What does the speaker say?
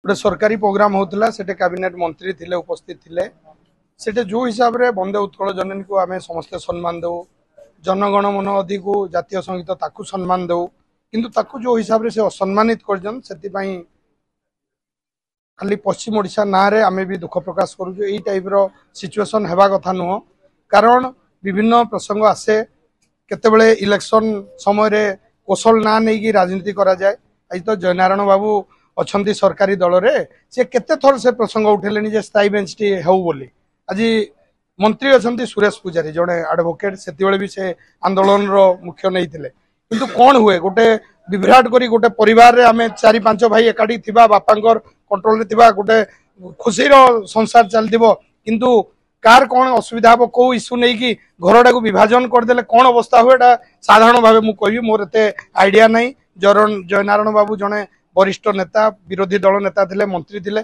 गोटे सरकारी प्रोग्राम होता से कैबिनेट मंत्री थिले उपस्थित थिले से जो हिसाब से वंदे उत्कल जननी को आम समस्ते सम्मान दौ जनगण मन अधि को जातीय संगीत ताकू सम्मान दौ किंतु ताकू जो हिसाब से असम्मानित कर खाली पश्चिम ओडिशा ना रे आमे भी दुख प्रकाश करूँ यही टाइप सिचुएशन हेबा कथा नुह कारण विभिन्न प्रसंग आसे केतेबेले इलेक्शन समय रे कौशल ना नहीं कि राजनीति करा जाए। आज तो जयनारायण बाबू अच्छा सरकारी दल रे से केते थर से प्रसंग उठेले जे स्थायी बेंच टी हेउ बोली आज मंत्री अच्छा सुरेश पुजारी जड़े एडवोकेट से भी से आंदोलन रो मुख्य नहीं थिले किंतु कौन हुए गोटे विभ्राट करी गोटे परिवार रे आमे 4-5 भाई एकाठी थिबा बापांकर कंट्रोल रे थिबा गोटे खुशी रो संसार चलतिबो किंतु कार कौन असुविधा हम कौ इश्यू नहीं कि घरटा को विभाजन करदे कौन अवस्था हुए साधारण भाव मुझे कहि मोर एते आइडिया नहीं। जयनारायण बाबू जड़े वरिष्ठ नेता विरोधी दल नेता थे मंत्री थे